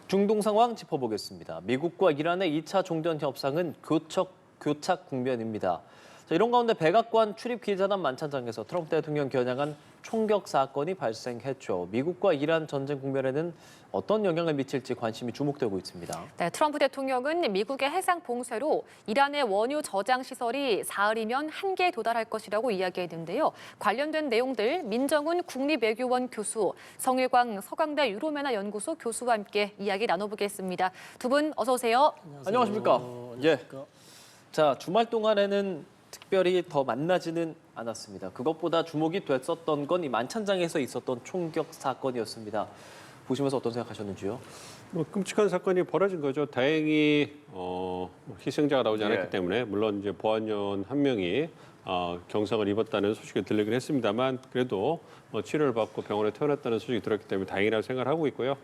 중동 상황 짚어보겠습니다. 미국과 이란의 2차 종전 협상은 교착 국면입니다. 이런 가운데 백악관 출입 기자단 만찬장에서 트럼프 대통령 겨냥한 총격 사건이 발생했죠. 미국과 이란 전쟁 국면에는 어떤 영향을 미칠지 관심이 주목되고 있습니다. 네, 트럼프 대통령은 미국의 해상 봉쇄로 이란의 원유 저장 시설이 사흘이면 한계에 도달할 것이라고 이야기했는데요. 관련된 내용들 민정훈 국립외교원 교수, 성일광 서강대 유로메나 연구소 교수와 함께 이야기 나눠보겠습니다. 두 분 어서 오세요. 안녕하십니까? 예. 자, 주말 동안에는 특별히 더 만나지는 않았습니다. 그것보다 주목이 됐었던 건 이 만찬장에서 있었던 총격 사건이었습니다. 보시면서 어떤 생각하셨는지요? 끔찍한 사건이 벌어진 거죠. 다행히 희생자가 나오지 않았기 예. 때문에 물론 이제 보안요원 한 명이 경상을 입었다는 소식이 들리긴 했습니다만 그래도 치료를 받고 병원에 퇴원했다는 소식이 들었기 때문에 다행이라고 생각을 하고 있고요.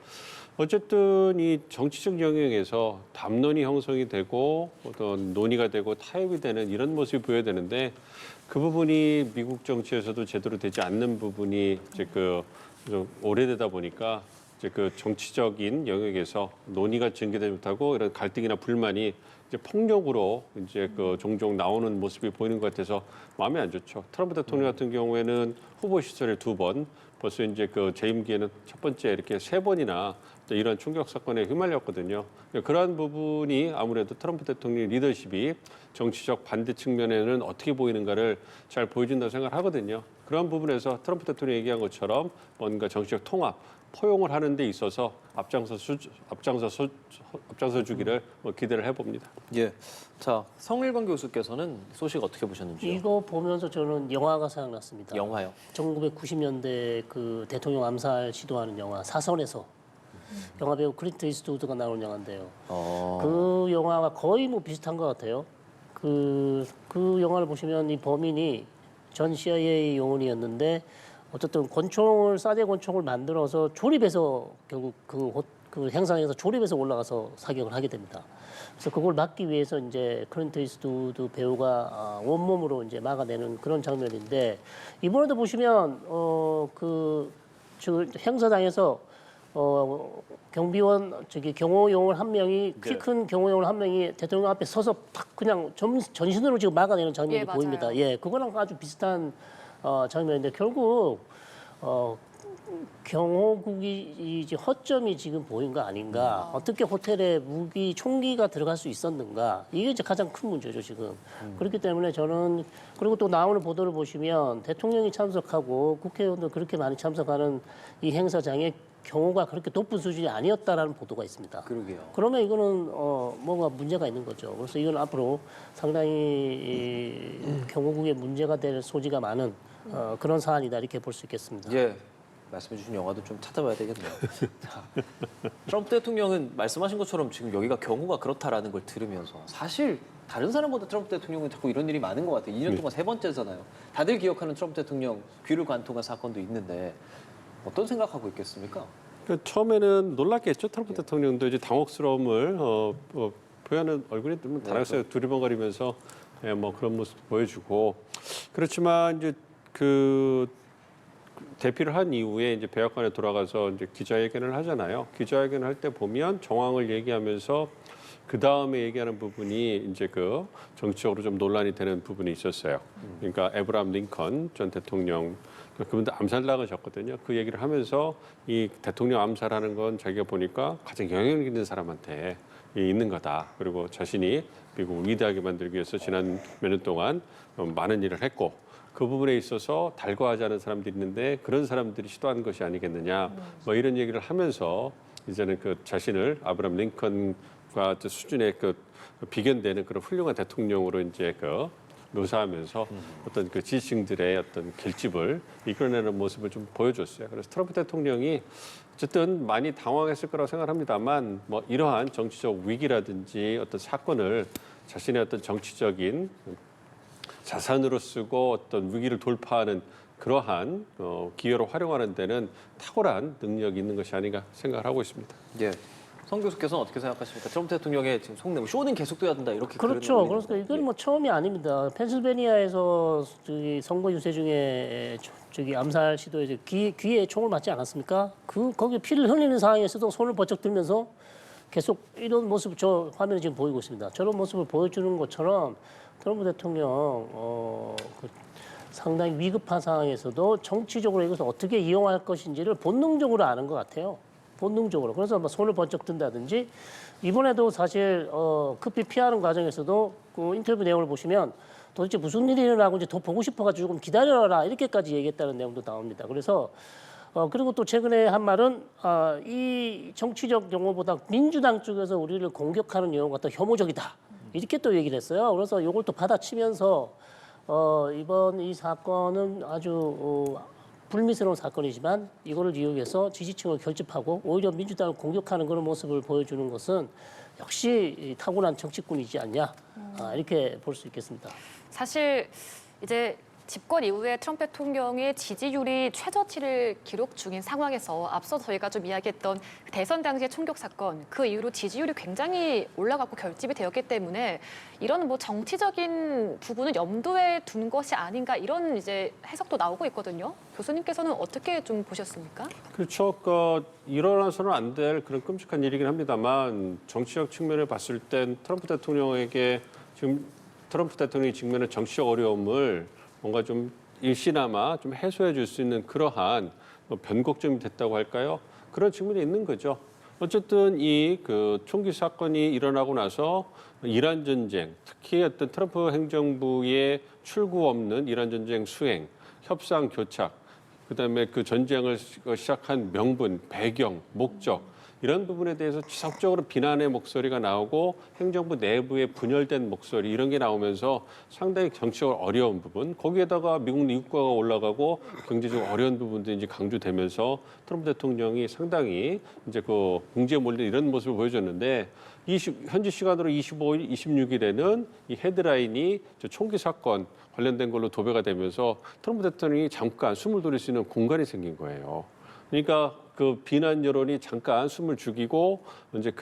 어쨌든 이 정치적 영역에서 담론이 형성이 되고 어떤 논의가 되고 타협이 되는 이런 모습이 보여야 되는데 그 부분이 미국 정치에서도 제대로 되지 않는 부분이 이제 좀 오래되다 보니까 이제 그 정치적인 영역에서 논의가 전개되지 못하고 이런 갈등이나 불만이 이제 폭력으로 이제 종종 나오는 모습이 보이는 것 같아서 마음이 안 좋죠. 트럼프 대통령 같은 경우에는 후보 시절에 2번, 벌써 이제 재임기에는 첫 번째 이렇게 3번이나 이런 충격 사건에 휘말렸거든요. 그러한 부분이 아무래도 트럼프 대통령 리더십이 정치적 반대 측면에는 어떻게 보이는가를 잘 보여준다고 생각하거든요. 그런 부분에서 트럼프 대통령이 얘기한 것처럼 뭔가 정치적 통합, 포용을 하는 데 있어서 앞장서 주기를 기대를 해봅니다. 예. 자, 성일광 교수께서는 소식 어떻게 보셨는지요? 이거 보면서 저는 영화가 생각났습니다. 영화요? 1990년대 그 대통령 암살 시도하는 영화 사선에서 영화 배우 클린트 이스트우드가 나오는 영화인데요. 그 영화가 거의 뭐 비슷한 것 같아요. 그 영화를 보시면 이 범인이 전 CIA 요원이었는데 어쨌든 싸제 권총을 만들어서 조립해서 결국 그 행상에서 조립해서 올라가서 사격을 하게 됩니다. 그래서 그걸 막기 위해서 이제 클린트 이스트우드 배우가 온몸으로 이제 막아내는 그런 장면인데 이번에도 보시면 저 행사장에서 경비원 경호용을 한 명이 키 큰 경호용을 한 명이 대통령 앞에 서서 탁 그냥 전신으로 지금 막아내는 장면이 예, 보입니다. 맞아요. 예, 그거랑 아주 비슷한 장면인데 결국 경호국이 이제 허점이 지금 보인 거 아닌가? 어떻게 호텔에 총기가 들어갈 수 있었는가? 이게 이제 가장 큰 문제죠 지금. 그렇기 때문에 저는 그리고 또 나오는 보도를 보시면 대통령이 참석하고 국회의원들 그렇게 많이 참석하는 이 행사장에 경호가 그렇게 높은 수준이 아니었다라는 보도가 있습니다. 그러게요. 그러면 이거는 뭔가 문제가 있는 거죠. 그래서 이건 앞으로 상당히 경호국에 문제가 될 소지가 많은 그런 사안이다 이렇게 볼 수 있겠습니다. 예. 말씀해 주신 영화도 좀 찾아봐야 되겠네요. 자, 트럼프 대통령은 말씀하신 것처럼 지금 여기가 경우가 그렇다라는 걸 들으면서 사실 다른 사람보다 트럼프 대통령은 자꾸 이런 일이 많은 것 같아요. 2년 동안 3번째잖아요. 다들 기억하는 트럼프 대통령 귀를 관통한 사건도 있는데 어떤 생각하고 있겠습니까? 그러니까 처음에는 놀랐겠죠. 트럼프 대통령도 이제 당혹스러움을 표현하는 얼굴이 당혹스러워 두리번거리면서 뭐 그런 모습 보여주고 그렇지만 이제 대피를 한 이후에 이제 백악관에 돌아가서 이제 기자회견을 하잖아요. 기자회견을 할 때 보면 정황을 얘기하면서 그 다음에 얘기하는 부분이 이제 정치적으로 좀 논란이 되는 부분이 있었어요. 그러니까 에브라함 링컨 전 대통령 그분도 암살당하셨거든요. 그 얘기를 하면서 이 대통령 암살하는 건 자기가 보니까 가장 영향력 있는 사람한테 있는 거다. 그리고 자신이 미국을 위대하게 만들기 위해서 지난 몇 년 동안 많은 일을 했고 그 부분에 있어서 달궈하지 않은 사람들이 있는데 그런 사람들이 시도한 것이 아니겠느냐. 뭐 이런 얘기를 하면서 이제는 자신을 아브라함 링컨과 수준의 비견되는 그런 훌륭한 대통령으로 이제 묘사하면서 어떤 지지층들의 어떤 결집을 이끌어내는 모습을 좀 보여줬어요. 그래서 트럼프 대통령이 어쨌든 많이 당황했을 거라고 생각합니다만 뭐 이러한 정치적 위기라든지 어떤 사건을 자신의 어떤 정치적인 자산으로 쓰고 어떤 위기를 돌파하는 그러한 기회로 활용하는 데는 탁월한 능력이 있는 것이 아닌가 생각을 하고 있습니다. 예. 성 교수께서는 어떻게 생각하십니까? 트럼프 대통령의 지금 속내 쇼는 계속돼야 된다 이렇게 그렇죠. 글을 그러니까 올리는 이건 거. 뭐 처음이 아닙니다. 펜실베니아에서 저기 선거 유세 중에 저기 암살 시도에 귀에 총을 맞지 않았습니까? 거기 피를 흘리는 상황에서도 손을 번쩍 들면서 계속 이런 모습 저 화면에 지금 보이고 있습니다. 저런 모습을 보여주는 것처럼 트럼프 대통령 상당히 위급한 상황에서도 정치적으로 이것을 어떻게 이용할 것인지를 본능적으로 아는 것 같아요. 본능적으로. 그래서 뭐 손을 번쩍 든다든지 이번에도 사실 급히 피하는 과정에서도 그 인터뷰 내용을 보시면 도대체 무슨 일이 일어나고 이제 더 보고 싶어가지고 좀 기다려라 이렇게까지 얘기했다는 내용도 나옵니다. 그래서 그리고 또 최근에 한 말은 이 정치적 용어보다 민주당 쪽에서 우리를 공격하는 용어가 더 혐오적이다 이렇게 또 얘기를 했어요. 그래서 이걸 또 받아치면서 이번 이 사건은 아주 불미스러운 사건이지만 이거를 이용해서 지지층을 결집하고 오히려 민주당을 공격하는 그런 모습을 보여주는 것은 역시 타고난 정치꾼이지 않냐 이렇게 볼 수 있겠습니다. 사실 이제 집권 이후에 트럼프 대통령의 지지율이 최저치를 기록 중인 상황에서 앞서 저희가 좀 이야기했던 대선 당시의 총격 사건 그 이후로 지지율이 굉장히 올라갔고 결집이 되었기 때문에 이런 뭐 정치적인 부분을 염두에 둔 것이 아닌가 이런 이제 해석도 나오고 있거든요. 교수님께서는 어떻게 좀 보셨습니까? 그렇죠. 일어나서는 안 될 그런 끔찍한 일이긴 합니다만 정치적 측면을 봤을 땐 트럼프 대통령에게 지금 트럼프 대통령이 직면한 정치적 어려움을 뭔가 좀 일시나마 좀 해소해 줄 수 있는 그러한 변곡점이 됐다고 할까요? 그런 측면이 있는 거죠. 어쨌든 이 총기 사건이 일어나고 나서 이란 전쟁, 특히 어떤 트럼프 행정부의 출구 없는 이란 전쟁 수행, 협상 교착, 그다음에 그 전쟁을 시작한 명분, 배경, 목적 이런 부분에 대해서 지속적으로 비난의 목소리가 나오고 행정부 내부의 분열된 목소리 이런 게 나오면서 상당히 정치적으로 어려운 부분 거기에다가 미국 유가가 올라가고 경제적으로 어려운 부분도 이제 강조되면서 트럼프 대통령이 상당히 이제 궁지에 몰린 이런 모습을 보여줬는데 현지 시간으로 25일, 26일에는 이 헤드라인이 총기 사건 관련된 걸로 도배가 되면서 트럼프 대통령이 잠깐 숨을 돌릴 수 있는 공간이 생긴 거예요. 그러니까 그 비난 여론이 잠깐 숨을 죽이고 이제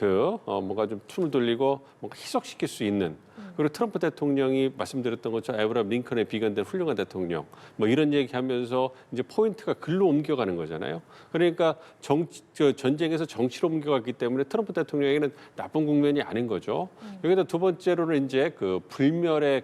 뭔가 좀 숨을 돌리고 뭔가 희석시킬 수 있는 그리고 트럼프 대통령이 말씀드렸던 것처럼 에브라임 링컨에 비견된 훌륭한 대통령 뭐 이런 얘기하면서 이제 포인트가 글로 옮겨가는 거잖아요. 그러니까 전쟁에서 정치로 옮겨갔기 때문에 트럼프 대통령에게는 나쁜 국면이 아닌 거죠. 여기다 두 번째로는 이제 불멸의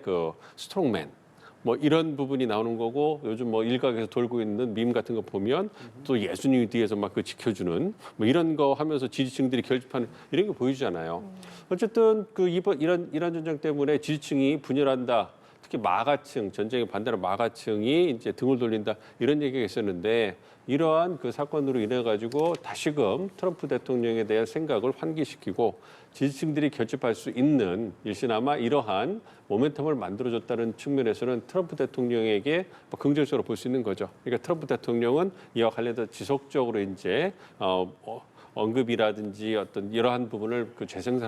스트롱맨. 뭐 이런 부분이 나오는 거고 요즘 뭐 일각에서 돌고 있는 밈 같은 거 보면 또 예수님이 뒤에서 막 지켜주는 뭐 이런 거 하면서 지지층들이 결집하는 이런 게 보이잖아요. 어쨌든 이번 이란 전쟁 때문에 지지층이 분열한다. 특히 마가층 전쟁에 반대하는 마가층이 이제 등을 돌린다 이런 얘기가 있었는데 이러한 사건으로 인해 가지고 다시금 트럼프 대통령에 대한 생각을 환기시키고 지지층들이 결집할 수 있는 일시나마 이러한 모멘텀을 만들어줬다는 측면에서는 트럼프 대통령에게 긍정적으로 볼 수 있는 거죠. 그러니까 트럼프 대통령은 이와 관련해서 지속적으로 이제 언급이라든지 어떤 이러한 부분을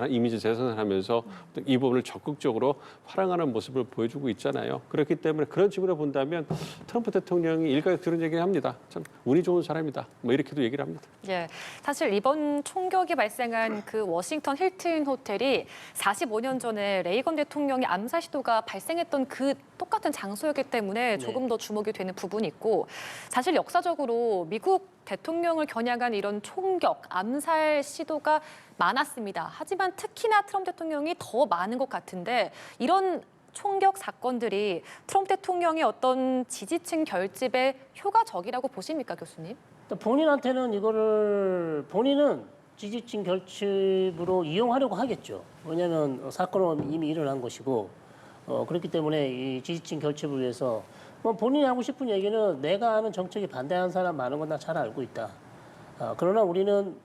이미지 재생산하면서 이 부분을 적극적으로 활용하는 모습을 보여주고 있잖아요. 그렇기 때문에 그런 측면으로 본다면 트럼프 대통령이 일각에 그런 얘기를 합니다. 참 운이 좋은 사람이다. 뭐 이렇게도 얘기를 합니다. 예, 사실 이번 총격이 발생한 그 워싱턴 힐튼 호텔이 45년 전에 레이건 대통령의 암살 시도가 발생했던 그 똑같은 장소였기 때문에 조금 더 주목이 되는 부분이 있고 사실 역사적으로 미국 대통령을 겨냥한 이런 총격, 암살 시도가 많았습니다. 하지만 특히나 트럼프 대통령이 더 많은 것 같은데 이런 총격 사건들이 트럼프 대통령의 어떤 지지층 결집에 효과적이라고 보십니까, 교수님? 본인한테는 본인은 지지층 결집으로 이용하려고 하겠죠. 왜냐하면 사건은 이미 일어난 것이고 그렇기 때문에 이 지지층 결집을 위해서 본인이 하고 싶은 얘기는 내가 아는 정책에 반대하는 사람 많은 건 나 잘 알고 있다. 그러나 우리는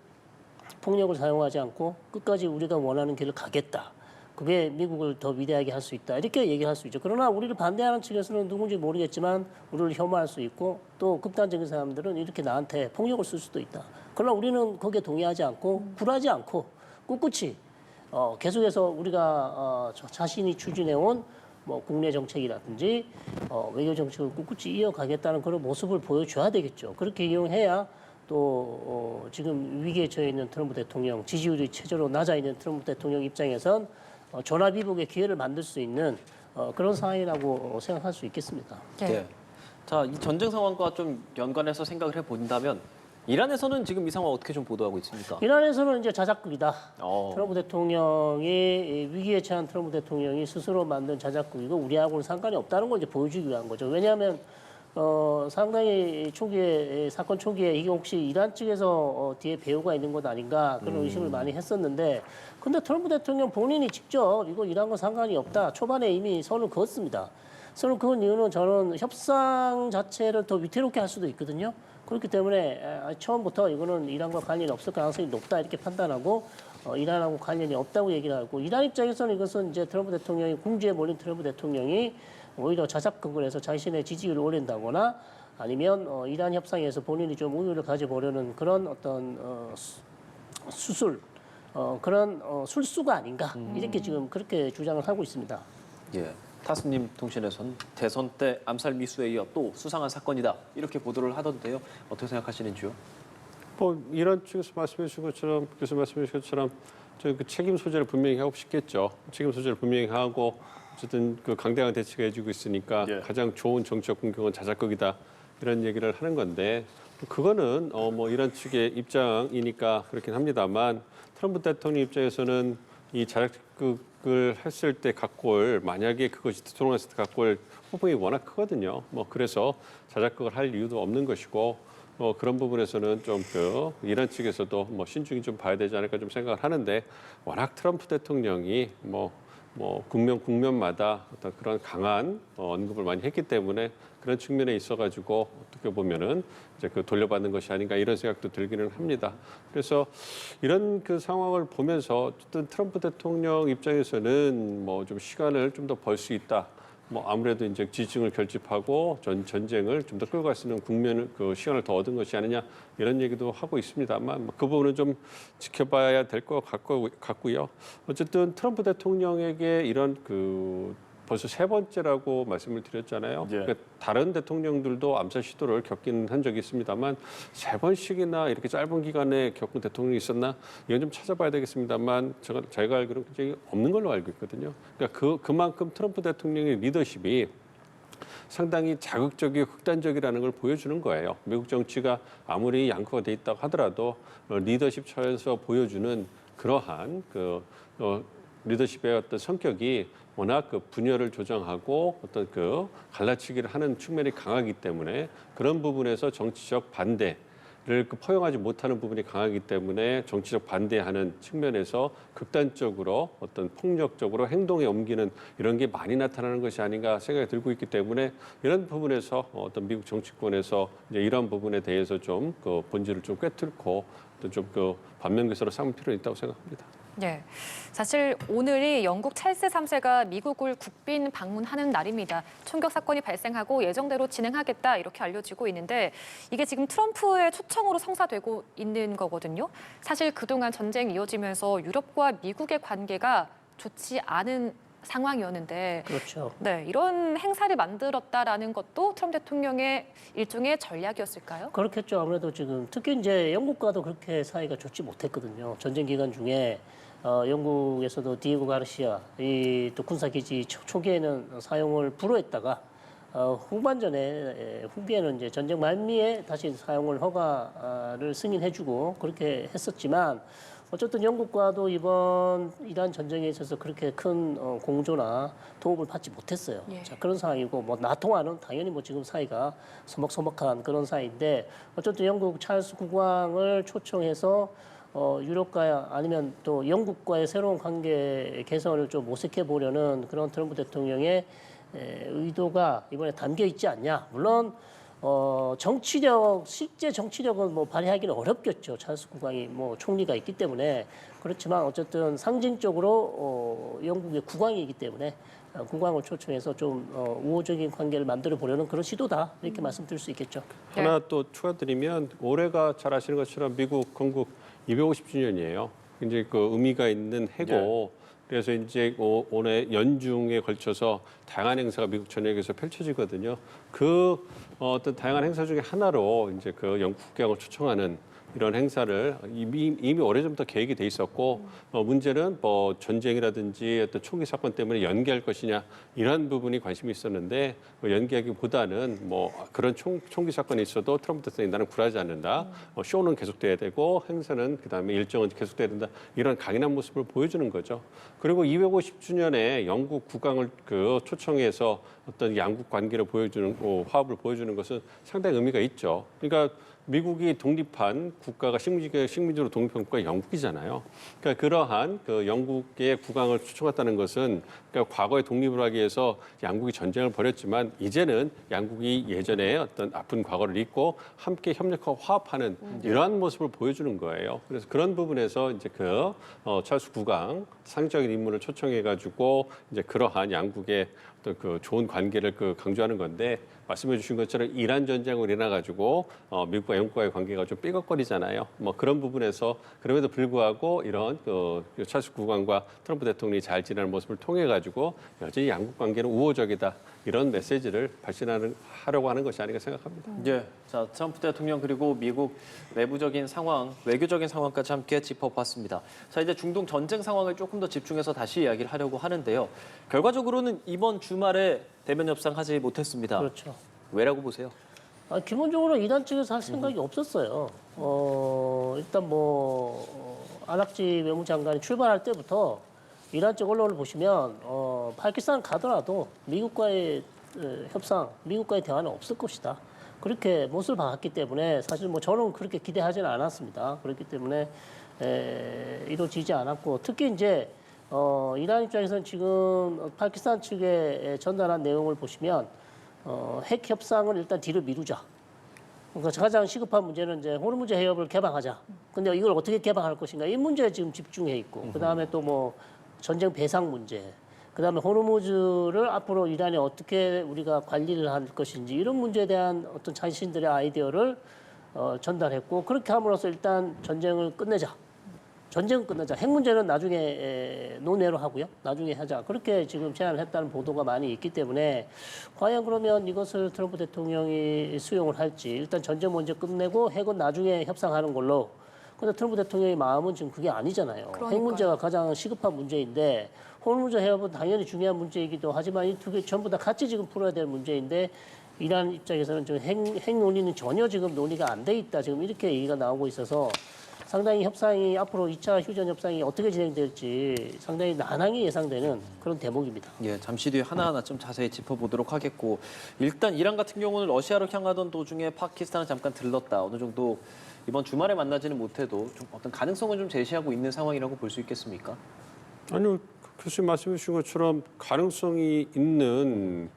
폭력을 사용하지 않고 끝까지 우리가 원하는 길을 가겠다. 그게 미국을 더 위대하게 할 수 있다. 이렇게 얘기할 수 있죠. 그러나 우리를 반대하는 측에서는 누군지 모르겠지만 우리를 혐오할 수 있고 또 극단적인 사람들은 이렇게 나한테 폭력을 쓸 수도 있다. 그러나 우리는 거기에 동의하지 않고 굴하지 않고 꿋꿋이 계속해서 우리가 자신이 추진해온 국내 정책이라든지 외교 정책을 꿋꿋이 이어가겠다는 그런 모습을 보여줘야 되겠죠. 그렇게 이용해야 또 지금 위기에 처해 있는 트럼프 대통령, 지지율이 최저로 낮아 있는 트럼프 대통령 입장에선 전화위복의 기회를 만들 수 있는 그런 상황이라고 생각할 수 있겠습니다. 네. 자, 이 전쟁 상황과 좀 연관해서 생각을 해본다면 이란에서는 지금 이 상황 어떻게 좀 보도하고 있습니까? 이란에서는 이제 자작극이다. 어. 트럼프 대통령이 위기에 처한 트럼프 대통령이 스스로 만든 자작극이고 우리하고는 상관이 없다는 걸 이제 보여주기 위한 거죠. 왜냐하면 상당히 초기에 사건 초기에 이게 혹시 이란 측에서 뒤에 배후가 있는 것 아닌가 그런 의심을 많이 했었는데, 근데 트럼프 대통령 본인이 직접 이거 이란과 상관이 없다. 초반에 이미 선을 그었습니다. 선을 그은 이유는 저는 협상 자체를 더 위태롭게 할 수도 있거든요. 그렇기 때문에 처음부터 이거는 이란과 관련이 없을 가능성이 높다 이렇게 판단하고 이란하고 관련이 없다고 얘기를 하고, 이란 입장에서는 이것은 이제 트럼프 대통령이 궁지에 몰린 트럼프 대통령이 오히려 자작극을 해서 자신의 지지율을 올린다거나 아니면 이란 협상에서 본인이 좀 우위를 가져보려는 그런 어떤 수술 그런 술수가 아닌가 이렇게 지금 그렇게 주장을 하고 있습니다. 예. 타스님 통신에선 대선 때 암살 미수에 이어 또 수상한 사건이다 이렇게 보도를 하던데요. 어떻게 생각하시는지요? 뭐 이런 측에서 말씀해 주신 것처럼 교수 말씀해 주신 것처럼 저희 그 책임 소재를 분명히 하고 싶겠죠. 책임 소재를 분명히 하고 어쨌든 그 강대강 대치가 해주고 있으니까 예. 가장 좋은 정치적 공격은 자작극이다 이런 얘기를 하는 건데, 그거는 뭐 이런 측의 입장이니까 그렇긴 합니다만 트럼프 대통령 입장에서는 이 자작극을 했을 때 갖고 올, 만약에 그것이 대통령했을 때 갖고 올 호응이 워낙 크거든요. 뭐 그래서 자작극을 할 이유도 없는 것이고, 그런 부분에서는 좀 이란 측에서도 뭐 신중히 좀 봐야 되지 않을까 좀 생각을 하는데, 워낙 트럼프 대통령이 뭐 국면마다 어떤 그런 강한 언급을 많이 했기 때문에 그런 측면에 있어가지고 어떻게 보면은 이제 그 돌려받는 것이 아닌가 이런 생각도 들기는 합니다. 그래서 이런 그 상황을 보면서 어쨌든 트럼프 대통령 입장에서는 뭐 좀 시간을 좀 더 벌 수 있다. 뭐 아무래도 이제 지지층을 결집하고 전쟁을 좀 더 끌고 갈 수 있는 국면을 그 시간을 더 얻은 것이 아니냐 이런 얘기도 하고 있습니다만 그 부분은 좀 지켜봐야 될 것 같고요. 어쨌든 트럼프 대통령에게 이런 그 벌써 세 번째라고 말씀을 드렸잖아요. 예. 그러니까 다른 대통령들도 암살 시도를 겪긴 한 적이 있습니다만 세 번씩이나 이렇게 짧은 기간에 겪은 대통령이 있었나 이건 좀 찾아봐야 되겠습니다만 제가 알기로는 굉장히 없는 걸로 알고 있거든요. 그러니까 그만큼 트럼프 대통령의 리더십이 상당히 자극적이고 극단적이라는 걸 보여주는 거예요. 미국 정치가 아무리 양극화가 돼 있다고 하더라도 리더십 차원에서 보여주는 그러한 리더십의 어떤 성격이 워낙 그 분열을 조장하고 어떤 그 갈라치기를 하는 측면이 강하기 때문에 그런 부분에서 정치적 반대를 포용하지 못하는 부분이 강하기 때문에 정치적 반대하는 측면에서 극단적으로 어떤 폭력적으로 행동에 옮기는 이런 게 많이 나타나는 것이 아닌가 생각이 들고 있기 때문에 이런 부분에서 어떤 미국 정치권에서 이제 이런 부분에 대해서 좀 그 본질을 좀 꿰뚫고 또 좀 그 반면교사로 삼을 필요는 있다고 생각합니다. 네, 사실 오늘이 영국 찰스 3세가 미국을 국빈 방문하는 날입니다. 총격 사건이 발생하고 예정대로 진행하겠다 이렇게 알려지고 있는데 이게 지금 트럼프의 초청으로 성사되고 있는 거거든요. 사실 그동안 전쟁이 이어지면서 유럽과 미국의 관계가 좋지 않은 상황이었는데, 그렇죠. 네, 이런 행사를 만들었다라는 것도 트럼프 대통령의 일종의 전략이었을까요? 그렇겠죠. 아무래도 지금 특히 이제 영국과도 그렇게 사이가 좋지 못했거든요. 전쟁 기간 중에 영국에서도 디에고 가르시아 이 또 군사 기지 초기에는 사용을 불허했다가 후기에는 이제 전쟁 말미에 다시 사용을 허가를 승인해주고 그렇게 했었지만, 어쨌든 영국과도 이번 이란 전쟁에 있어서 그렇게 큰 공조나 도움을 받지 못했어요. 예. 자, 그런 상황이고 뭐 나토와는 당연히 뭐 지금 사이가 서먹서먹한 그런 사이인데, 어쨌든 영국 찰스 국왕을 초청해서 유럽과 아니면 또 영국과의 새로운 관계 개선을 좀 모색해 보려는 그런 트럼프 대통령의 의도가 이번에 담겨 있지 않냐. 물론 실제 정치력은 뭐 발휘하기는 어렵겠죠. 찰스 국왕이 뭐 총리가 있기 때문에. 그렇지만 어쨌든 상징적으로 영국의 국왕이기 때문에 국왕을 초청해서 좀 우호적인 관계를 만들어 보려는 그런 시도다 이렇게 말씀드릴 수 있겠죠. 하나 또 추가드리면 올해가 잘 아시는 것처럼 미국 건국 250주년이에요. 굉장히 그 의미가 있는 해고 그래서 이제 올해 연중에 걸쳐서 다양한 행사가 미국 전역에서 펼쳐지거든요. 그 어떤 다양한 행사 중에 하나로 이제 그 영국 국경을 초청하는 이런 행사를 이미 오래전부터 계획이 돼 있었고 문제는 뭐 전쟁이라든지 어떤 총기 사건 때문에 연기할 것이냐 이런 부분이 관심이 있었는데 연기하기보다는 뭐 그런 총기 사건이 있어도 트럼프 대통령이 나는 굴하지 않는다. 쇼는 계속돼야 되고 행사는 그다음에 일정은 계속돼야 된다. 이런 강인한 모습을 보여주는 거죠. 그리고 250주년에 영국 국왕을 그 초청해서 어떤 양국 관계를 보여주는 화합을 보여주는 것은 상당히 의미가 있죠. 그러니까 미국이 독립한 국가가 식민지로 독립한 국가가 영국이잖아요. 그러니까 그러한 그 영국의 국왕을 초청했다는 것은 그러니까 과거에 독립을 하기 위해서 양국이 전쟁을 벌였지만 이제는 양국이 예전에 어떤 아픈 과거를 잊고 함께 협력하고 화합하는 이러한 모습을 보여주는 거예요. 그래서 그런 부분에서 이제 그 찰스 국왕 상징적인 인물을 초청해가지고 이제 그러한 양국의 어떤 그 좋은 관계를 그 강조하는 건데. 말씀해 주신 것처럼 이란 전쟁으로 인해 가지고 미국과 영국과의 관계가 좀 삐걱거리잖아요. 뭐 그런 부분에서 그럼에도 불구하고 이런 그 찰스 국왕과 트럼프 대통령이 잘 지내는 모습을 통해 가지고 여전히 양국 관계는 우호적이다 이런 메시지를 발신하려고 하는 것이 아닌가 생각합니다. 예, 자 트럼프 대통령 그리고 미국 내부적인 상황, 외교적인 상황까지 함께 짚어봤습니다. 자 이제 중동 전쟁 상황을 조금 더 집중해서 다시 이야기를 하려고 하는데요. 결과적으로는 이번 주말에 대면 협상하지 못했습니다. 그렇죠. 왜라고 보세요? 기본적으로 이란 측에서 할 생각이 없었어요. 일단 아락지 외무장관이 출발할 때부터 이란 쪽 언론을 보시면 파키스탄 가더라도 미국과의 협상, 미국과의 대화는 없을 것이다. 그렇게 못을 박았기 때문에 사실 저는 그렇게 기대하지는 않았습니다. 그렇기 때문에 이루어지지 않았고 특히 이제 이란 입장에서는 지금 파키스탄 측에 전달한 내용을 보시면 핵 협상을 일단 뒤로 미루자. 그러니까 가장 시급한 문제는 이제 호르무즈 해협을 개방하자. 근데 이걸 어떻게 개방할 것인가 이 문제에 지금 집중해 있고 그다음에 또 전쟁 배상 문제. 그다음에 호르무즈를 앞으로 이란이 어떻게 우리가 관리를 할 것인지 이런 문제에 대한 어떤 자신들의 아이디어를 전달했고 그렇게 함으로써 일단 전쟁을 끝내자. 전쟁은 끝내자. 핵 문제는 나중에 논의로 하고요. 나중에 하자. 그렇게 지금 제안을 했다는 보도가 많이 있기 때문에 과연 그러면 이것을 트럼프 대통령이 수용을 할지 일단 전쟁 먼저 끝내고 핵은 나중에 협상하는 걸로. 근데 트럼프 대통령의 마음은 지금 그게 아니잖아요. 그러니까요. 핵 문제가 가장 시급한 문제인데 호르무즈 해협은 당연히 중요한 문제이기도 하지만 이 두 개 전부 다 같이 지금 풀어야 될 문제인데 이란 입장에서는 지금 핵 논의는 전혀 지금 논의가 안 돼 있다. 지금 이렇게 얘기가 나오고 있어서 상당히 협상이 앞으로 2차 휴전 협상이 어떻게 진행될지 상당히 난항이 예상되는 그런 대목입니다. 예, 잠시 뒤에 하나하나 좀 자세히 짚어보도록 하겠고 일단 이란 같은 경우는 러시아로 향하던 도중에 파키스탄을 잠깐 들렀다. 어느 정도 이번 주말에 만나지는 못해도 좀 어떤 가능성을 좀 제시하고 있는 상황이라고 볼 수 있겠습니까? 아니요, 교수님 말씀해 주신 것처럼 가능성이 있는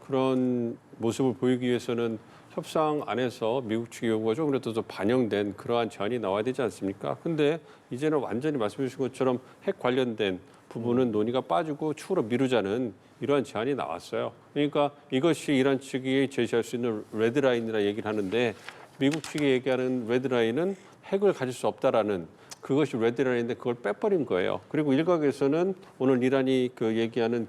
그런 모습을 보이기 위해서는 협상 안에서 미국 측의 요구가 조금이라도 더 반영된 그러한 제안이 나와야 되지 않습니까? 근데 이제는 완전히 말씀해 주신 것처럼 핵 관련된 부분은 논의가 빠지고 추후로 미루자는 이러한 제안이 나왔어요. 그러니까 이것이 이란 측이 제시할 수 있는 레드라인이라 얘기를 하는데 미국 측이 얘기하는 레드라인은 핵을 가질 수 없다라는 그것이 레드라인인데 그걸 빼버린 거예요. 그리고 일각에서는 오늘 이란이 그 얘기하는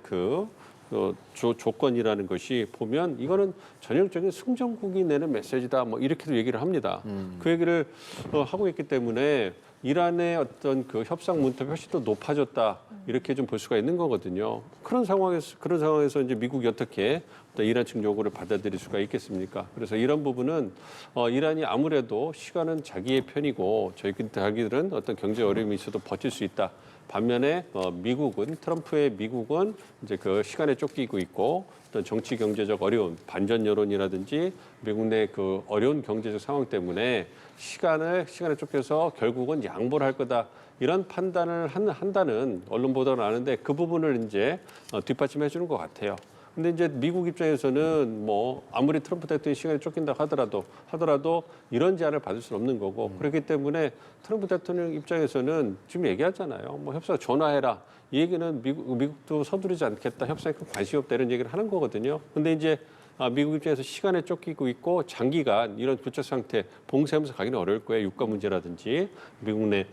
조건이라는 것이 보면 이거는 전형적인 승전국이 내는 메시지다 뭐 이렇게도 얘기를 합니다. 그 얘기를 하고 있기 때문에 이란의 어떤 그 협상 문턱이 훨씬 더 높아졌다 이렇게 좀 볼 수가 있는 거거든요. 그런 상황에서 이제 미국이 어떻게 이란 측 요구를 받아들일 수가 있겠습니까? 그래서 이런 부분은 이란이 아무래도 시간은 자기의 편이고 자기들은 어떤 경제 어려움이 있어도 버틸 수 있다. 반면에 트럼프의 미국은 이제 그 시간에 쫓기고 있고 어떤 정치 경제적 어려움, 반전 여론이라든지 미국 내 그 어려운 경제적 상황 때문에 시간에 쫓겨서 결국은 양보를 할 거다. 이런 판단을 한다는 언론 보도가 나는데 그 부분을 이제 뒷받침해 주는 것 같아요. 근데 이제 미국 입장에서는 아무리 트럼프 대통령이 시간에 쫓긴다 하더라도 이런 제안을 받을 수는 없는 거고 그렇기 때문에 트럼프 대통령 입장에서는 지금 얘기하잖아요. 협상 전화해라. 이 얘기는 미국도 서두르지 않겠다. 협상에 큰 관심이 없다 이런 얘기를 하는 거거든요. 근데 이제 미국 입장에서 시간에 쫓기고 있고 장기간 이런 부채 상태 봉쇄하면서 가기는 어려울 거예요. 유가 문제라든지 미국 내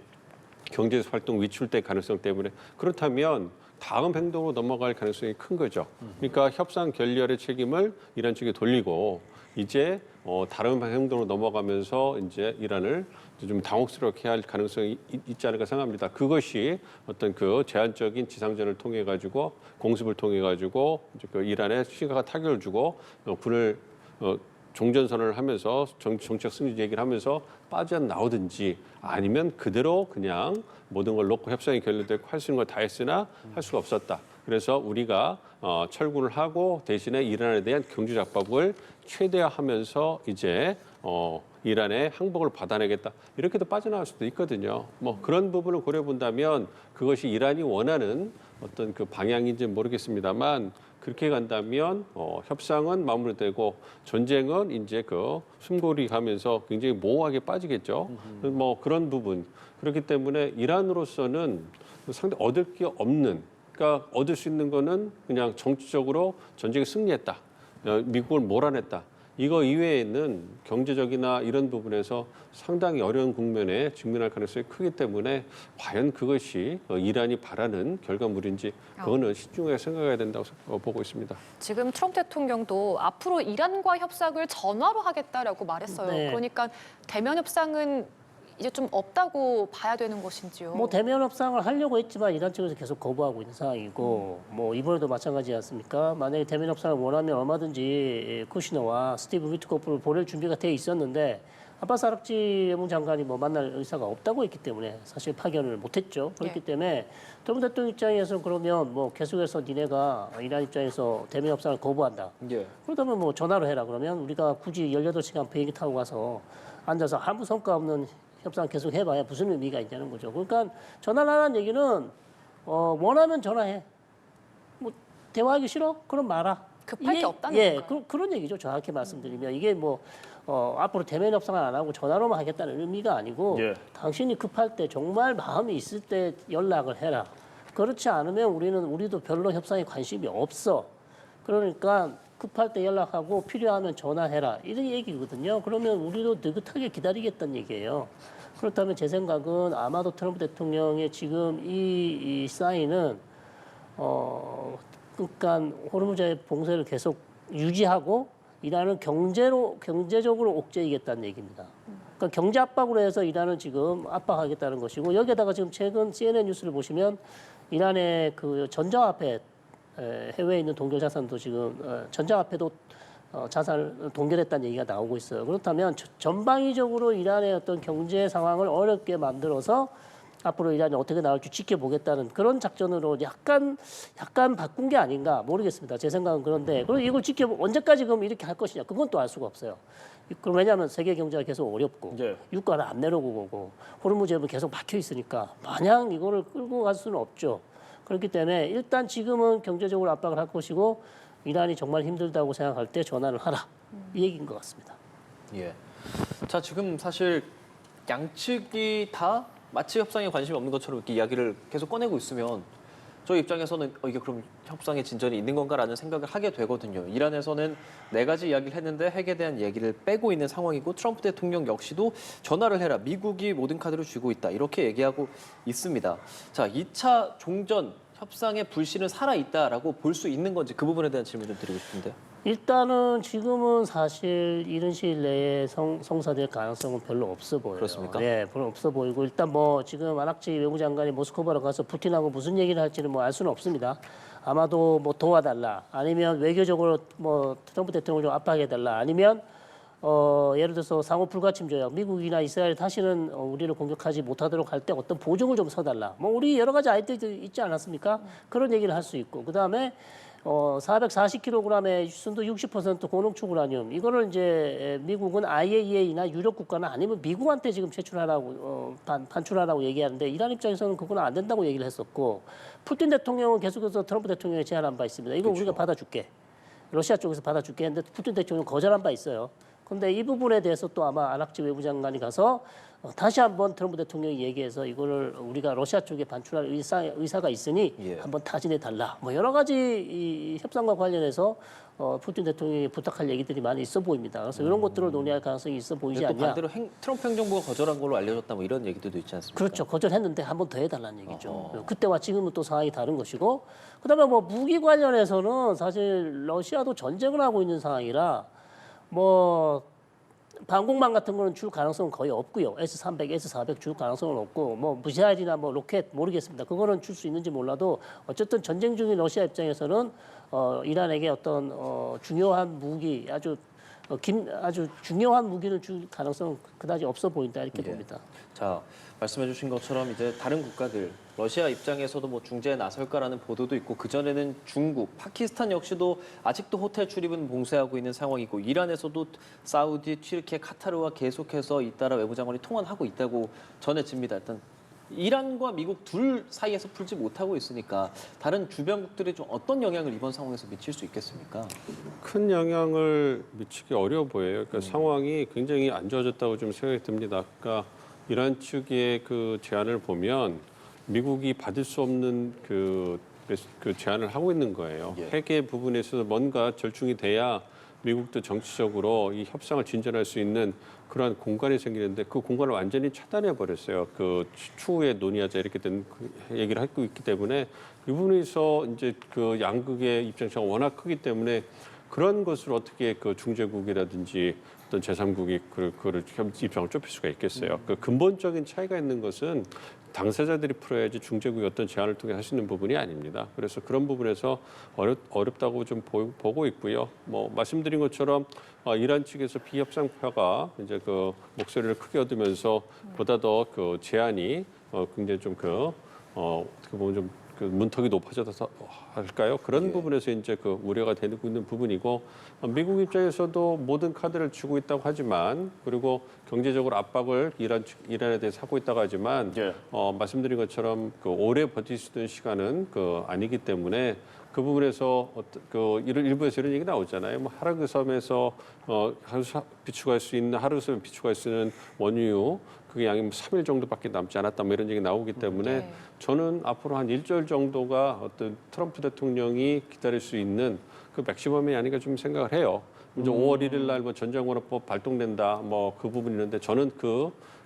경제 활동 위출될 가능성 때문에 그렇다면 다음 행동으로 넘어갈 가능성이 큰 거죠. 그러니까 협상 결렬의 책임을 이란 측에 돌리고 이제 다른 행동으로 넘어가면서 이제 이란을 좀 당혹스럽게 할 가능성이 있지 않을까 생각합니다. 그것이 어떤 그 제한적인 지상전을 통해 가지고 공습을 통해 가지고 이제 그 이란에 심각한 타격을 주고 군을 종전선언을 하면서 정책 승리 얘기를 하면서 빠져나오든지 아니면 그대로 그냥 모든 걸 놓고 협상이 결렬되고 할 수 있는 걸 다 했으나 할 수가 없었다. 그래서 우리가 철군을 하고 대신에 이란에 대한 경제 압박을 최대화하면서 이제 이란의 항복을 받아내겠다. 이렇게도 빠져나올 수도 있거든요. 뭐 그런 부분을 고려해 본다면 그것이 이란이 원하는 어떤 그 방향인지는 모르겠습니다만 그렇게 간다면 협상은 마무리되고 전쟁은 이제 그 숨고리 가면서 굉장히 모호하게 빠지겠죠. 뭐 그런 부분. 그렇기 때문에 이란으로서는 상당히 얻을 게 없는, 그러니까 얻을 수 있는 거는 그냥 정치적으로 전쟁에 승리했다. 미국을 몰아냈다. 이거 이외에는 경제적이나 이런 부분에서 상당히 어려운 국면에 직면할 가능성이 크기 때문에 과연 그것이 이란이 바라는 결과물인지 그거는 신중하게 생각해야 된다고 보고 있습니다. 지금 트럼프 대통령도 앞으로 이란과 협상을 전화로 하겠다라고 말했어요. 네. 그러니까 대면 협상은 이제 좀 없다고 봐야 되는 것인지요? 뭐 대면 협상을 하려고 했지만 이란 측에서 계속 거부하고 있는 상황이고 뭐 이번에도 마찬가지지 않습니까? 만약에 대면 협상을 원하면 얼마든지 쿠시너와 스티브 위트코프를 보낼 준비가 돼 있었는데 아바스 아락치 외무장관이 뭐 만날 의사가 없다고 했기 때문에 사실 파견을 못했죠. 그렇기 때문에 트럼프 대통령 입장에서 그러면 뭐 계속해서 니네가 이란 입장에서 대면 협상을 거부한다. 예. 그렇다면 뭐 전화로 해라 그러면 우리가 굳이 18시간 비행기 타고 가서 앉아서 아무 성과 없는 협상 계속 해봐야 무슨 의미가 있냐는 거죠. 그러니까 전화를 하라는 얘기는 원하면 전화해. 뭐 대화하기 싫어? 그럼 말아. 급할 게 없다는 예, 건가요? 그런 얘기죠. 정확히 말씀드리면 이게 뭐 앞으로 대면 협상을 안 하고 전화로만 하겠다는 의미가 아니고 예. 당신이 급할 때 정말 마음이 있을 때 연락을 해라. 그렇지 않으면 우리도 별로 협상에 관심이 없어. 그러니까 급할 때 연락하고 필요하면 전화해라. 이런 얘기거든요. 그러면 우리도 느긋하게 기다리겠다는 얘기예요. 그렇다면 제 생각은 아마도 트럼프 대통령의 지금 이 사인은 그러니까 호르무즈의 봉쇄를 계속 유지하고 이란은 경제적으로 옥죄이겠다는 얘기입니다. 그러니까 경제 압박으로 해서 이란은 지금 압박하겠다는 것이고 여기에다가 지금 최근 CNN 뉴스를 보시면 이란의 그 전자화폐 해외에 있는 동결 자산도 지금 전자화폐도 자산을 동결했다는 얘기가 나오고 있어요. 그렇다면 전방위적으로 이란의 어떤 경제 상황을 어렵게 만들어서 앞으로 이란이 어떻게 나올지 지켜보겠다는 그런 작전으로 약간 바꾼 게 아닌가 모르겠습니다. 제 생각은 그런데 그럼 이걸 언제까지 그럼 이렇게 할 것이냐 그건 또 알 수가 없어요. 그럼 왜냐하면 세계 경제가 계속 어렵고 예. 유가를 안 내려오고 호르무즈는 계속 막혀 있으니까 마냥 이거를 끌고 갈 수는 없죠. 그렇기 때문에 일단 지금은 경제적으로 압박을 할 것이고 이란이 정말 힘들다고 생각할 때 전화를 하라 이 얘기인 것 같습니다. 예. 자, 지금 사실 양측이 다 마치 협상에 관심이 없는 것처럼 이렇게 이야기를 계속 꺼내고 있으면 저희 입장에서는 이게 그럼 협상의 진전이 있는 건가라는 생각을 하게 되거든요. 이란에서는 네 가지 이야기를 했는데 핵에 대한 얘기를 빼고 있는 상황이고 트럼프 대통령 역시도 전화를 해라. 미국이 모든 카드를 쥐고 있다. 이렇게 얘기하고 있습니다. 자, 2차 종전 협상의 불씨는 살아있다라고 볼 수 있는 건지 그 부분에 대한 질문 좀 드리고 싶은데요. 일단은 지금은 사실 이른 시일 내에 성사될 가능성은 별로 없어 보여요. 그렇습니까? 네, 별로 없어 보이고 일단 뭐 지금 아락치 외무장관이 모스크바로 가서 푸틴하고 무슨 얘기를 할지는 뭐 알 수는 없습니다. 아마도 뭐 도와달라 아니면 외교적으로 뭐 트럼프 대통령을 좀 압박해달라 아니면 예를 들어서 상호 불가침 조약 미국이나 이스라엘 다시는 우리를 공격하지 못하도록 할 때 어떤 보증을 좀 서달라. 뭐 우리 여러 가지 아이디어들이 있지 않았습니까? 그런 얘기를 할 수 있고 그다음에 440kg의 순도 60% 고농축 우라늄 이거를 이제 미국은 IAEA나 유럽 국가나 아니면 미국한테 지금 제출하라고 반출하라고 얘기하는데 이란 입장에서는 그건 안 된다고 얘기를 했었고 푸틴 대통령은 계속해서 트럼프 대통령에 제안한 바 있습니다. 이거 그렇죠. 우리가 받아줄게. 러시아 쪽에서 받아줄게 했는데 푸틴 대통령은 거절한 바 있어요. 그런데 이 부분에 대해서 또 아마 아락치 외무장관이 가서 다시 한번 트럼프 대통령이 얘기해서 이거를 우리가 러시아 쪽에 반출할 의사가 있으니 예. 한번 타진해 달라. 뭐 여러 가지 이 협상과 관련해서 푸틴 대통령이 부탁할 얘기들이 많이 있어 보입니다. 그래서 이런 것들을 논의할 가능성이 있어 보이지 또 않냐. 반대로 트럼프 행정부가 거절한 걸로 알려졌다 뭐 이런 얘기들도 있지 않습니까? 그렇죠. 거절했는데 한 번 더 해달라는 얘기죠. 그때와 지금은 또 상황이 다른 것이고, 그다음에 뭐 무기 관련해서는 사실 러시아도 전쟁을 하고 있는 상황이라 뭐 방공망 같은 거는 줄 가능성은 거의 없고요. S-300, S-400 줄 가능성은 없고, 뭐 미사일이나 뭐 로켓 모르겠습니다. 그거는 줄 수 있는지 몰라도 어쨌든 전쟁 중인 러시아 입장에서는 이란에게 어떤 중요한 무기 아주 중요한 무기는 줄 가능성은 그다지 없어 보인다 이렇게 예. 봅니다. 자, 말씀해주신 것처럼 이제 다른 국가들 러시아 입장에서도 뭐 중재에 나설까라는 보도도 있고 그 전에는 중국, 파키스탄 역시도 아직도 호텔 출입은 봉쇄하고 있는 상황이고 이란에서도 사우디, 튀르키예, 카타르와 계속해서 잇따라 외무장관이 통화하고 있다고 전해집니다. 일단 이란과 미국 둘 사이에서 풀지 못하고 있으니까 다른 주변국들이 좀 어떤 영향을 이번 상황에서 미칠 수 있겠습니까? 큰 영향을 미치기 어려워 보여요. 그러니까 상황이 굉장히 안 좋아졌다고 좀 생각이 듭니다. 그러니까 이란 측의 그 제안을 보면 미국이 받을 수 없는 그 제안을 하고 있는 거예요. 예. 핵의 부분에 있어서 뭔가 절충이 돼야 미국도 정치적으로 이 협상을 진전할 수 있는 그러한 공간이 생기는데 그 공간을 완전히 차단해 버렸어요. 그 추후에 논의하자 이렇게 된 얘기를 하고 있기 때문에 이 부분에서 이제 그 양국의 입장차가 워낙 크기 때문에 그런 것을 어떻게 그 중재국이라든지 어떤 제3국이 그걸 입장을 좁힐 수가 있겠어요. 그 근본적인 차이가 있는 것은 당사자들이 풀어야지 중재국이 어떤 제안을 통해 할 수 있는 부분이 아닙니다. 그래서 그런 부분에서 어렵다고 좀 보고 있고요. 뭐 말씀드린 것처럼 이란 측에서 비협상파가 이제 그 목소리를 크게 얻으면서 보다 더 그 제안이 굉장히 좀 어떻게 보면 좀 그 문턱이 높아져서 할까요? 그런 예. 부분에서 이제 그 우려가 되고 있는 부분이고 미국 입장에서도 모든 카드를 쥐고 있다고 하지만 그리고 경제적으로 압박을 이란에 대해서 하고 있다고 하지만 예. 말씀드린 것처럼 그 오래 버틸 수 있는 시간은 아니기 때문에 그 부분에서 일부에서 이런 얘기 나오잖아요. 뭐 하르그 섬에서 비축할 수 있는 하르그 섬에 비축할 수 있는 원유 그게 양이 3일 정도밖에 남지 않았다 뭐 이런 얘기 나오기 때문에 네. 저는 앞으로 한 일주일 정도가 어떤 트럼프 대통령이 기다릴 수 있는 그 맥시멈이 아닌가 좀 생각을 해요. 이제 5월 1일 날 뭐 전장원화법 발동된다 뭐 그 부분이 있는데 저는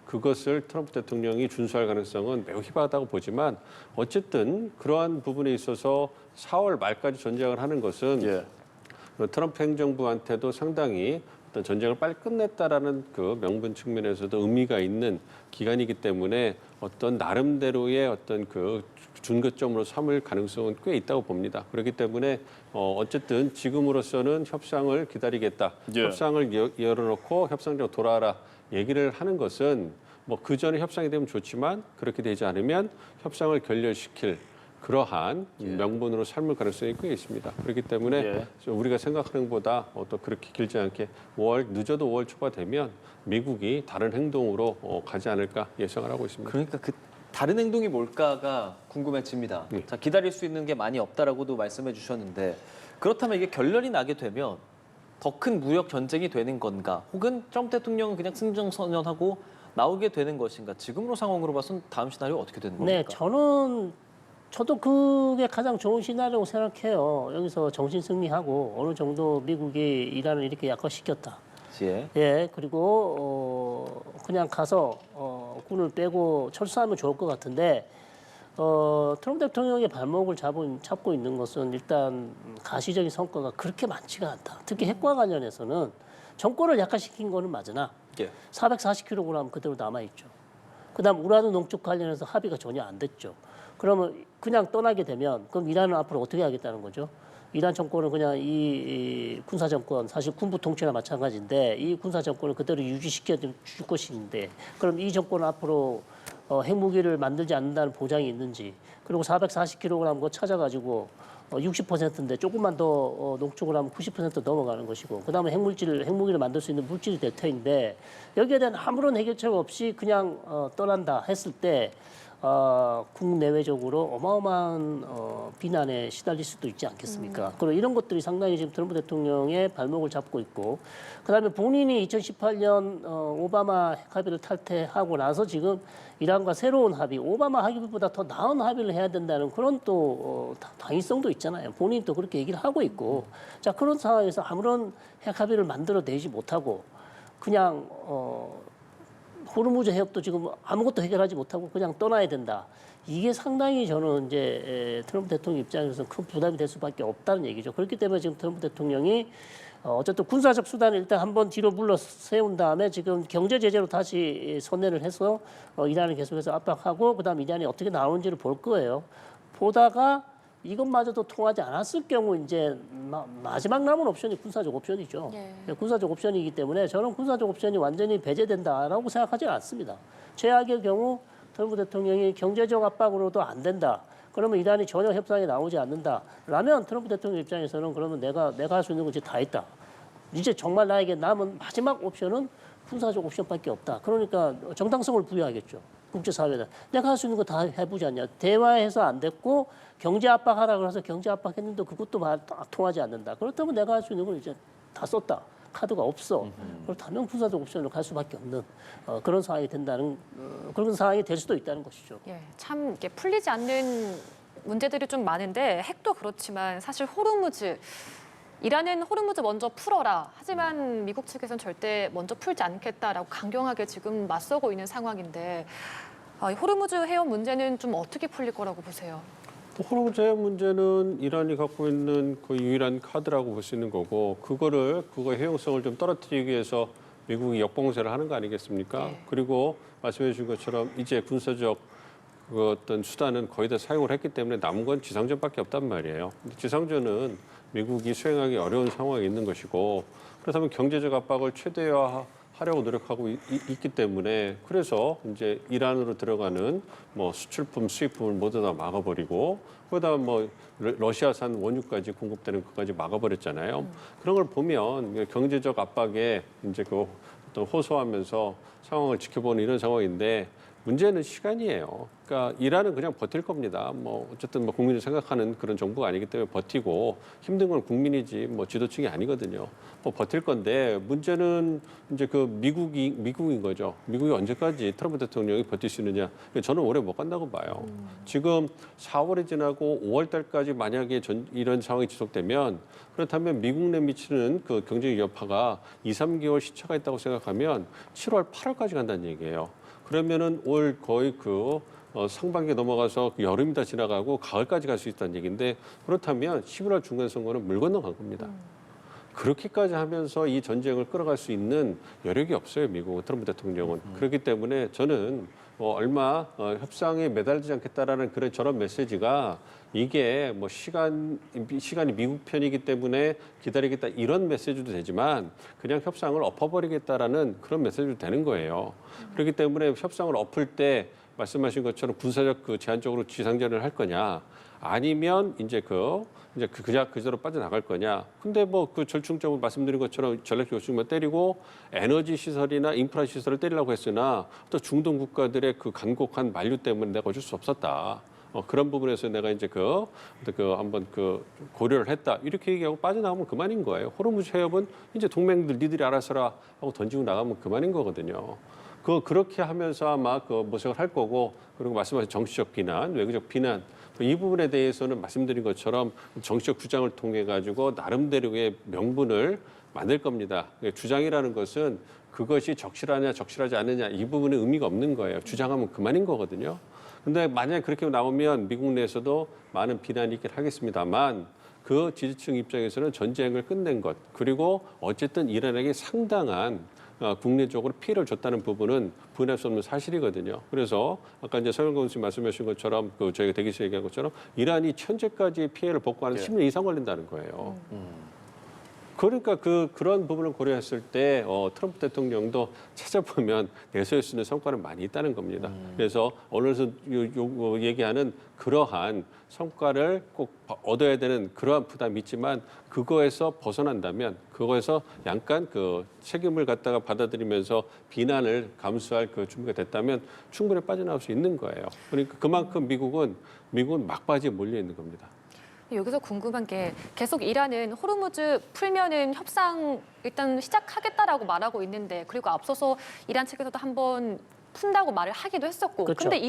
그것을 트럼프 대통령이 준수할 가능성은 매우 희박하다고 보지만 어쨌든 그러한 부분에 있어서 4월 말까지 전쟁을 하는 것은 예. 트럼프 행정부한테도 상당히 어떤 전쟁을 빨리 끝냈다라는 그 명분 측면에서도 의미가 있는 기간이기 때문에 어떤 나름대로의 어떤 그 준거점으로 삼을 가능성은 꽤 있다고 봅니다. 그렇기 때문에 어쨌든 지금으로서는 협상을 기다리겠다. 예. 협상을 열어놓고 협상장으로 돌아와라 얘기를 하는 것은 뭐 그 전에 협상이 되면 좋지만 그렇게 되지 않으면 협상을 결렬시킬 그러한 명분으로 삶을 가능성이 꽤 있습니다. 그렇기 때문에 우리가 생각하는 것보다 또 그렇게 길지 않게 늦어도 5월 초가 되면 미국이 다른 행동으로 가지 않을까 예상을 하고 있습니다. 그러니까 그 다른 행동이 뭘까가 궁금해집니다. 자, 기다릴 수 있는 게 많이 없다라고도 말씀해 주셨는데 그렇다면 이게 결렬이 나게 되면 더 큰 무역 전쟁이 되는 건가? 혹은 트럼프 대통령은 그냥 승정선언하고 나오게 되는 것인가? 지금으로 상황으로 봐서는 다음 시나리오 어떻게 되는 겁니까? 네, 저도 그게 가장 좋은 시나리오라고 생각해요. 여기서 정신 승리하고 어느 정도 미국이 이란을 이렇게 약화시켰다. 예. 예, 그리고 그냥 가서 군을 빼고 철수하면 좋을 것 같은데 트럼프 대통령의 발목을 잡고 있는 것은 일단 가시적인 성과가 그렇게 많지가 않다. 특히 핵과 관련해서는 정권을 약화시킨 거는 맞으나 예. 440kg 그대로 남아있죠. 그다음 우라늄 농축 관련해서 합의가 전혀 안 됐죠. 그러면 그냥 떠나게 되면 그럼 이란은 앞으로 어떻게 하겠다는 거죠? 이란 정권은 그냥 이 군사 정권 사실 군부 통치나 마찬가지인데 이 군사 정권을 그대로 유지시켜 줄 것인데 그럼 이 정권은 앞으로 핵무기를 만들지 않는다는 보장이 있는지 그리고 440kg 거 찾아가지고 60%인데 조금만 더 농축을 하면 90% 넘어가는 것이고 그다음에 핵무기를 만들 수 있는 물질이 될 터인데 여기에 대한 아무런 해결책 없이 그냥 떠난다 했을 때 국내외적으로 어마어마한 비난에 시달릴 수도 있지 않겠습니까? 그리고 이런 것들이 상당히 지금 트럼프 대통령의 발목을 잡고 있고, 그다음에 본인이 2018년 오바마 핵 합의를 탈퇴하고 나서 지금 이란과 새로운 합의, 오바마 합의보다 더 나은 합의를 해야 된다는 그런 또 당위성도 있잖아요. 본인이 또 그렇게 얘기를 하고 있고, 자 그런 상황에서 아무런 핵 합의를 만들어내지 못하고 그냥 호르무즈 해협도 지금 아무것도 해결하지 못하고 그냥 떠나야 된다. 이게 상당히 저는 이제 트럼프 대통령 입장에서 큰 부담이 될 수밖에 없다는 얘기죠. 그렇기 때문에 지금 트럼프 대통령이 어쨌든 군사적 수단을 일단 한번 뒤로 물러 세운 다음에 지금 경제 제재로 다시 선회를 해서 이란을 계속해서 압박하고 그다음 이란이 어떻게 나오는지를 볼 거예요. 보다가 이것마저도 통하지 않았을 경우 이제 마지막 남은 옵션이 군사적 옵션이죠. 예. 군사적 옵션이기 때문에 저는 군사적 옵션이 완전히 배제된다라고 생각하지 않습니다. 최악의 경우 트럼프 대통령이 경제적 압박으로도 안 된다. 그러면 이란이 전혀 협상에 나오지 않는다라면 트럼프 대통령 입장에서는 그러면 내가 할 수 있는 건 이제 다 했다. 이제 정말 나에게 남은 마지막 옵션은 군사적 옵션밖에 없다. 그러니까 정당성을 부여하겠죠. 국제사회에다. 내가 할 수 있는 거 다 해보지 않냐. 대화해서 안 됐고 경제 압박하라 그래서 경제 압박했는데 그것도 통하지 않는다. 그렇다면 내가 할 수 있는 건 이제 다 썼다. 카드가 없어. 그렇다면 군사적 옵션으로 갈 수밖에 없는 그런 상황이 된다는 그런 상황이 될 수도 있다는 것이죠. 예, 참 이게 풀리지 않는 문제들이 좀 많은데 핵도 그렇지만 사실 호르무즈 이란은 호르무즈 먼저 풀어라. 하지만 미국 측에서는 절대 먼저 풀지 않겠다라고 강경하게 지금 맞서고 있는 상황인데 이 호르무즈 해협 문제는 좀 어떻게 풀릴 거라고 보세요? 호르무즈 해협 문제는 이란이 갖고 있는 그 유일한 카드라고 볼 수 있는 거고 그거의 해용성을 좀 떨어뜨리기 위해서 미국이 역봉쇄를 하는 거 아니겠습니까? 네. 그리고 말씀해 주신 것처럼 이제 군사적 그 어떤 수단은 거의 다 사용을 했기 때문에 남은 건 지상전밖에 없단 말이에요. 근데 지상전은 미국이 수행하기 어려운 상황에 있는 것이고 그렇다면 경제적 압박을 최대화하려고 노력하고 있기 때문에 그래서 이제 이란으로 들어가는 뭐 수출품, 수입품을 모두 다 막아버리고 거기다 뭐 러시아산 원유까지 공급되는 것까지 막아버렸잖아요. 그런 걸 보면 경제적 압박에 이제 그 어떤 호소하면서 상황을 지켜보는 이런 상황인데 문제는 시간이에요. 그러니까 이란은 그냥 버틸 겁니다. 뭐 어쨌든 뭐 국민을 생각하는 그런 정부가 아니기 때문에 버티고 힘든 건 국민이지 뭐 지도층이 아니거든요. 뭐 버틸 건데 문제는 이제 그 미국인 거죠. 미국이 언제까지 트럼프 대통령이 버틸 수 있느냐. 저는 오래 못 간다고 봐요. 지금 4월이 지나고 5월 달까지 만약에 이런 상황이 지속되면 그렇다면 미국 내 미치는 그 경제 여파가 2, 3개월 시차가 있다고 생각하면 7월, 8월까지 간다는 얘기예요. 그러면은 올 거의 상반기에 넘어가서 여름이 다 지나가고 가을까지 갈 수 있다는 얘기인데 그렇다면 11월 중간 선거는 물 건너간 겁니다. 그렇게까지 하면서 이 전쟁을 끌어갈 수 있는 여력이 없어요, 미국은 트럼프 대통령은. 그렇기 때문에 저는 얼마 협상에 매달리지 않겠다라는 저런 메시지가 이게 뭐 시간이 미국 편이기 때문에 기다리겠다 이런 메시지도 되지만 그냥 협상을 엎어버리겠다라는 그런 메시지도 되는 거예요. 그렇기 때문에 협상을 엎을 때 말씀하신 것처럼 군사적 제한적으로 지상전을 할 거냐 아니면 이제 그대로 빠져나갈 거냐. 근데 뭐 절충적으로 말씀드린 것처럼 전략적 요충만 때리고 에너지 시설이나 인프라 시설을 때리려고 했으나 또 중동 국가들의 그 간곡한 만류 때문에 내가 어쩔 수 없었다. 그런 부분에서 내가 이제 한번 고려를 했다. 이렇게 얘기하고 빠져나가면 그만인 거예요. 호르무즈 해협은 이제 동맹들 니들이 알아서라 하고 던지고 나가면 그만인 거거든요. 그렇게 하면서 아마 모색을 할 거고 그리고 말씀하신 정치적 비난, 외교적 비난 이 부분에 대해서는 말씀드린 것처럼 정치적 주장을 통해 가지고 나름대로의 명분을 만들 겁니다. 주장이라는 것은 그것이 적실하냐 적실하지 않느냐 이 부분에 의미가 없는 거예요. 주장하면 그만인 거거든요. 근데 만약에 그렇게 나오면 미국 내에서도 많은 비난이 있긴 하겠습니다만 그 지지층 입장에서는 전쟁을 끝낸 것 그리고 어쨌든 이란에게 상당한 국내적으로 피해를 줬다는 부분은 부인할 수 없는 사실이거든요. 그래서 아까 이제 서영건 교수님 말씀하신 것처럼 저희가 대기실에 얘기한 것처럼 이란이 현재까지 피해를 복구하는 10년 이상 걸린다는 거예요. 그러니까 그런 부분을 고려했을 때 트럼프 대통령도 찾아보면 내세울 수 있는 성과는 많이 있다는 겁니다. 그래서 언론에서 얘기하는 그러한 성과를 꼭 얻어야 되는 그러한 부담이 있지만 그거에서 벗어난다면 그거에서 약간 그 책임을 갖다가 받아들이면서 비난을 감수할 그 준비가 됐다면 충분히 빠져나올 수 있는 거예요. 그러니까 그만큼 미국은 막바지에 몰려 있는 겁니다. 여기서 궁금한 게 계속 이란은 호르무즈 풀면은 협상 일단 시작하겠다라고 말하고 있는데 그리고 앞서서 이란 측에서도 한번 푼다고 말을 하기도 했었고 그렇죠. 근데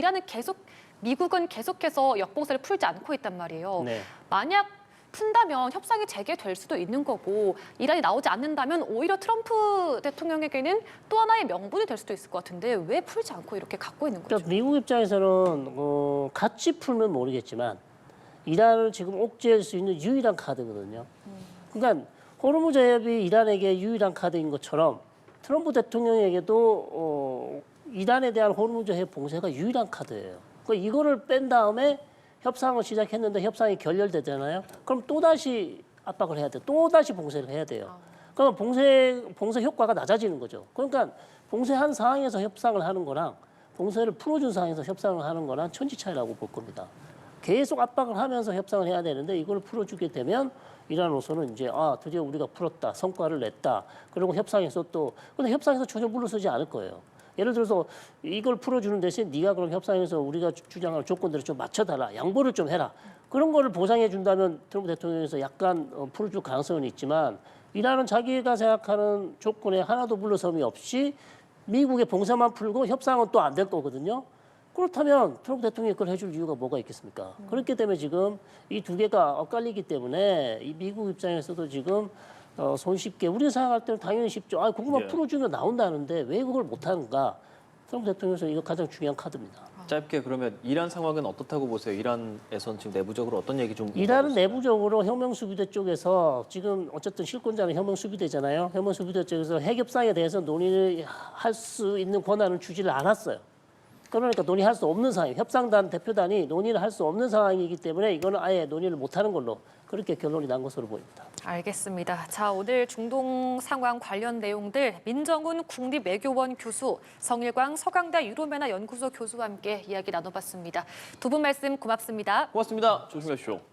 미국은 계속해서 역봉쇄를 풀지 않고 있단 말이에요. 네. 만약 푼다면 협상이 재개될 수도 있는 거고 이란이 나오지 않는다면 오히려 트럼프 대통령에게는 또 하나의 명분이 될 수도 있을 것 같은데 왜 풀지 않고 이렇게 갖고 있는 거죠? 그러니까 미국 입장에서는 같이 풀면 모르겠지만 이란을 지금 옥죄할 수 있는 유일한 카드거든요. 그러니까 호르무즈 해협이 이란에게 유일한 카드인 것처럼 트럼프 대통령에게도 이란에 대한 호르무즈 해협 봉쇄가 유일한 카드예요. 그러니까 이거를 뺀 다음에 협상을 시작했는데 협상이 결렬되잖아요. 그럼 또다시 압박을 해야 돼. 또다시 봉쇄를 해야 돼요. 그러면 봉쇄 효과가 낮아지는 거죠. 그러니까 봉쇄한 상황에서 협상을 하는 거랑 봉쇄를 풀어준 상황에서 협상을 하는 거랑 천지 차이라고 볼 겁니다. 계속 압박을 하면서 협상을 해야 되는데 이걸 풀어주게 되면 이란으로서는 이제 드디어 우리가 풀었다, 성과를 냈다. 그리고 협상에서 근데 협상에서 전혀 물러서지 않을 거예요. 예를 들어서 이걸 풀어주는 대신 네가 그럼 협상에서 우리가 주장할 조건들을 좀 맞춰달라, 양보를 좀 해라. 그런 거를 보장해 준다면 트럼프 대통령에서 약간 풀어줄 가능성은 있지만 이란은 자기가 생각하는 조건에 하나도 물러섬이 없이 미국의 봉쇄만 풀고 협상은 또 안 될 거거든요. 그렇다면 트럼프 대통령이 그걸 해줄 이유가 뭐가 있겠습니까? 그렇기 때문에 지금 이 두 개가 엇갈리기 때문에 이 미국 입장에서도 지금 손쉽게 우리가 생각할 때는 당연히 쉽죠. 그것만 풀어주면 나온다는데 왜 그걸 못하는가? 트럼프 대통령에서 이거 가장 중요한 카드입니다. 짧게 그러면 이란 상황은 어떻다고 보세요? 이란에선 지금 내부적으로 어떤 얘기 좀 이란은 내부적으로 혁명수비대 쪽에서 지금 어쨌든 실권자는 혁명수비대잖아요. 혁명수비대 쪽에서 핵협상에 대해서 논의를 할 수 있는 권한을 주지를 않았어요. 그러니까 논의할 수 없는 상황, 협상단 대표단이 논의를 할 수 없는 상황이기 때문에 이거는 아예 논의를 못하는 걸로 그렇게 결론이 난 것으로 보입니다. 알겠습니다. 자, 오늘 중동 상황 관련 내용들 민정훈 국립외교원 교수, 성일광 서강대 유로메나 연구소 교수와 함께 이야기 나눠봤습니다. 두 분 말씀 고맙습니다. 고맙습니다. 조심하십시오.